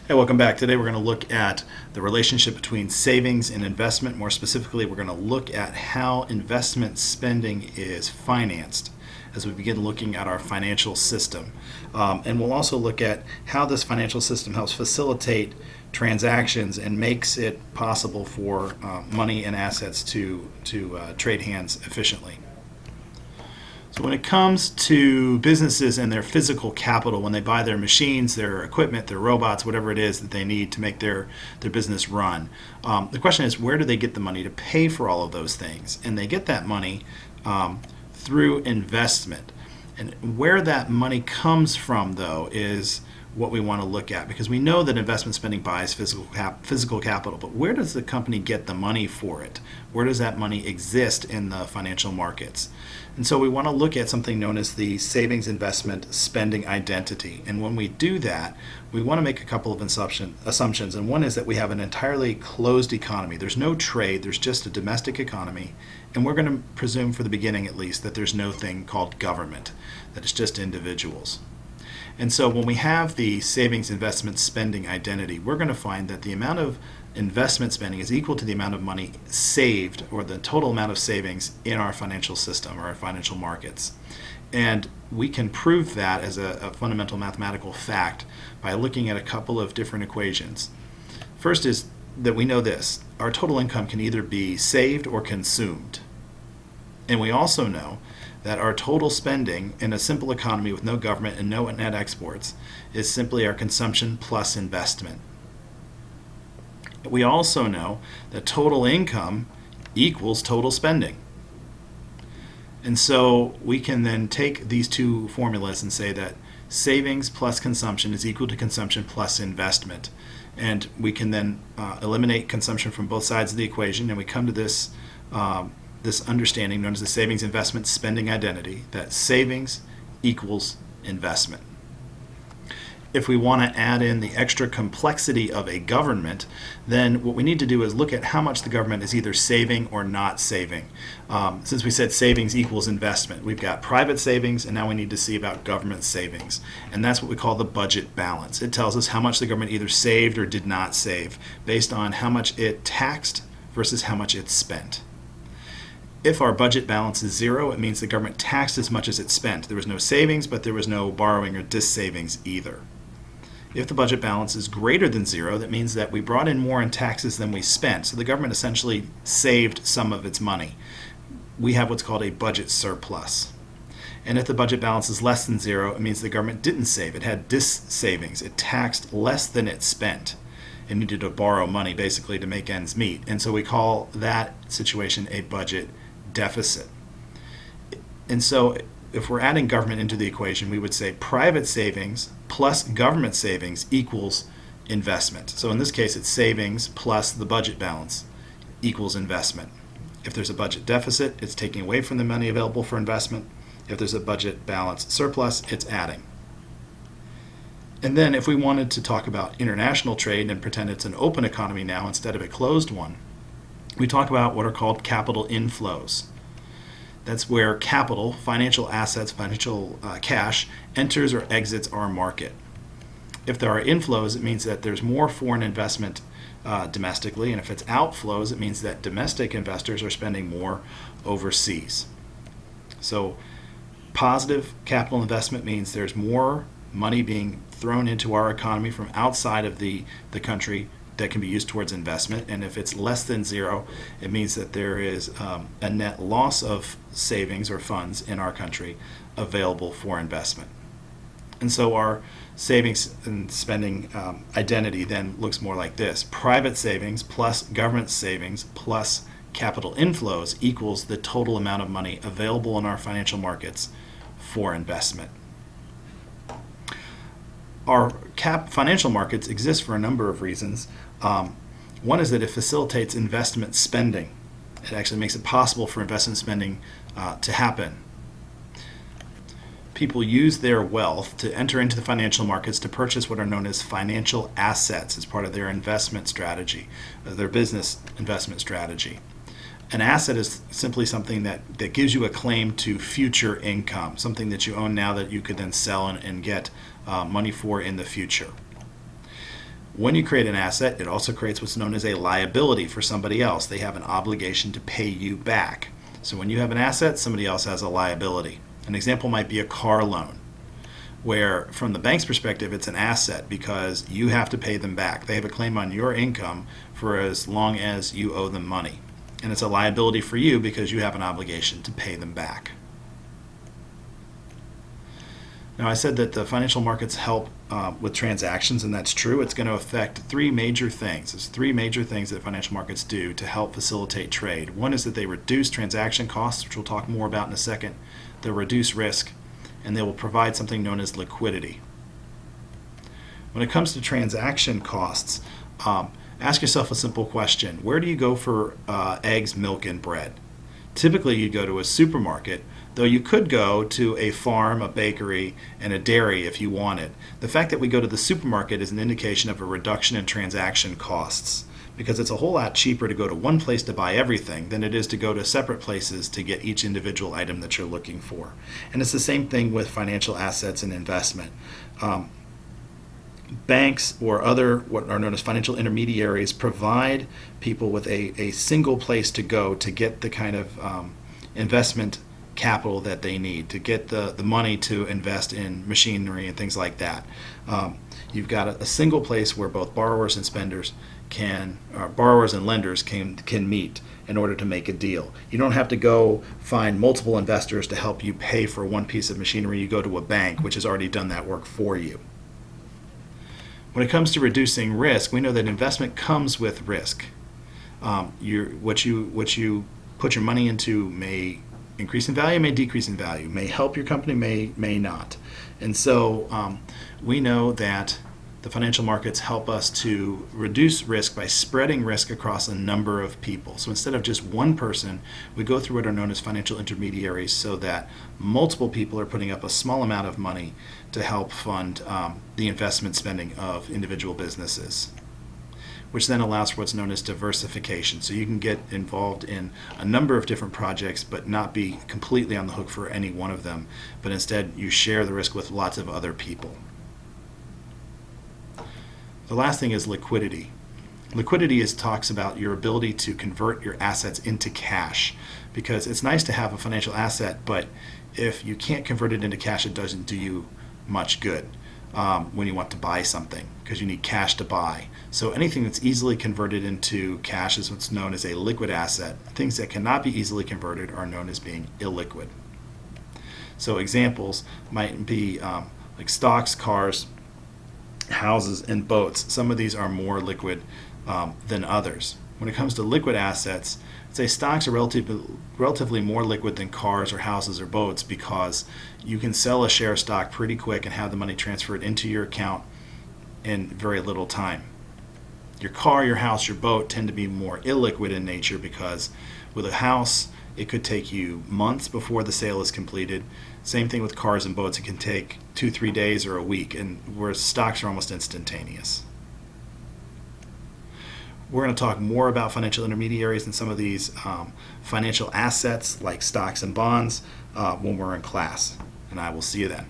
Hey, welcome back. Today we're going to look at the relationship between savings and investment. More specifically, we're going to look at how investment spending is financed as we begin looking at our financial system. And we'll also look at how this financial system helps facilitate transactions and makes it possible for money and assets to trade hands efficiently. So when it comes to businesses and their physical capital, when they buy their machines, their equipment, their robots, whatever it is that they need to make their business run, the question is, where do they get the money to pay for all of those things? And they get that money through investment. And where that money comes from, though, is what we want to look at, because we know that investment spending buys physical capital, but where does the company get the money for it? Where does that money exist in the financial markets? And so we want to look at something known as the savings investment spending identity. And when we do that, we want to make a couple of assumptions. And one is that we have an entirely closed economy. There's no trade, there's just a domestic economy. And we're going to presume, for the beginning at least, that there's no thing called government, that it's just individuals. And so when we have the savings investment spending identity, we're going to find that the amount of investment spending is equal to the amount of money saved, or the total amount of savings in our financial system or our financial markets. And we can prove that as a fundamental mathematical fact by looking at a couple of different equations. First is that we know this: our total income can either be saved or consumed. And we also know that our total spending in a simple economy with no government and no net exports is simply our consumption plus investment. We also know that total income equals total spending. And so we can then take these two formulas and say that savings plus consumption is equal to consumption plus investment. And we can then eliminate consumption from both sides of the equation, and we come to this understanding known as the savings investment spending identity, that savings equals investment. If we want to add in the extra complexity of a government, then what we need to do is look at how much the government is either saving or not saving. Since we said savings equals investment, we've got private savings, and now we need to see about government savings. And that's what we call the budget balance. It tells us how much the government either saved or did not save, based on how much it taxed versus how much it spent. If our budget balance is zero, it means the government taxed as much as it spent. There was no savings, but there was no borrowing or dis-savings either. If the budget balance is greater than zero, that means that we brought in more in taxes than we spent. So the government essentially saved some of its money. We have what's called a budget surplus. And if the budget balance is less than zero, it means the government didn't save. It had dis-savings. It taxed less than it spent. It needed to borrow money basically to make ends meet. And so we call that situation a budget deficit. And so if we're adding government into the equation, we would say private savings plus government savings equals investment. So in this case, it's savings plus the budget balance equals investment. If there's a budget deficit, it's taking away from the money available for investment. If there's a budget balance surplus, it's adding. And then if we wanted to talk about international trade and pretend it's an open economy now instead of a closed one, we talk about what are called capital inflows. That's where capital, financial assets, financial cash, enters or exits our market. If there are inflows, it means that there's more foreign investment domestically, and if it's outflows, it means that domestic investors are spending more overseas. So positive capital investment means there's more money being thrown into our economy from outside of the country that can be used towards investment. And if it's less than zero, it means that there is a net loss of savings or funds in our country available for investment. And so our savings and spending identity then looks more like this: private savings plus government savings plus capital inflows equals the total amount of money available in our financial markets for investment. Our financial markets exist for a number of reasons. One is that it facilitates investment spending. It actually makes it possible for investment spending to happen. People use their wealth to enter into the financial markets to purchase what are known as financial assets as part of their investment strategy, their business investment strategy. An asset is simply something that gives you a claim to future income, something that you own now that you could then sell and get money for in the future. When you create an asset, it also creates what's known as a liability for somebody else. They have an obligation to pay you back. So when you have an asset, somebody else has a liability. An example might be a car loan, where from the bank's perspective, it's an asset because you have to pay them back. They have a claim on your income for as long as you owe them money. And it's a liability for you because you have an obligation to pay them back. Now, I said that the financial markets help with transactions, and that's true. It's going to affect three major things. There's three major things that financial markets do to help facilitate trade. One is that they reduce transaction costs, which we'll talk more about in a second. They'll reduce risk, and they will provide something known as liquidity. When it comes to transaction costs, ask yourself a simple question. Where do you go for eggs, milk, and bread? Typically, you go to a supermarket, though you could go to a farm, a bakery, and a dairy if you wanted. The fact that we go to the supermarket is an indication of a reduction in transaction costs, because it's a whole lot cheaper to go to one place to buy everything than it is to go to separate places to get each individual item that you're looking for. And it's the same thing with financial assets and investment. Banks or other what are known as financial intermediaries provide people with a single place to go to get the kind of investment capital that they need, to get the money to invest in machinery and things like that. You've got a single place where both borrowers and spenders borrowers and lenders can meet in order to make a deal. You don't have to go find multiple investors to help you pay for one piece of machinery. You go to a bank, which has already done that work for you. When it comes to reducing risk, we know that investment comes with risk. What you put your money into may increase in value, may decrease in value, may help your company, may not. And so we know that the financial markets help us to reduce risk by spreading risk across a number of people. So instead of just one person, we go through what are known as financial intermediaries so that multiple people are putting up a small amount of money to help fund the investment spending of individual businesses, which then allows for what's known as diversification. So you can get involved in a number of different projects but not be completely on the hook for any one of them, but instead you share the risk with lots of other people. The last thing is liquidity. Liquidity talks about your ability to convert your assets into cash, because it's nice to have a financial asset, but if you can't convert it into cash, it doesn't do you much good when you want to buy something, because you need cash to buy. So anything that's easily converted into cash is what's known as a liquid asset. Things that cannot be easily converted are known as being illiquid. So examples might be like stocks, cars, houses, and boats. Some of these are more liquid than others. When it comes to liquid assets, I'd say stocks are relatively more liquid than cars or houses or boats, because you can sell a share of stock pretty quick and have the money transferred into your account in very little time. Your car, your house, your boat tend to be more illiquid in nature, because with a house, it could take you months before the sale is completed. Same thing with cars and boats. It can take 2-3 days or a week, and whereas stocks are almost instantaneous. We're going to talk more about financial intermediaries and some of these financial assets like stocks and bonds when we're in class, and I will see you then.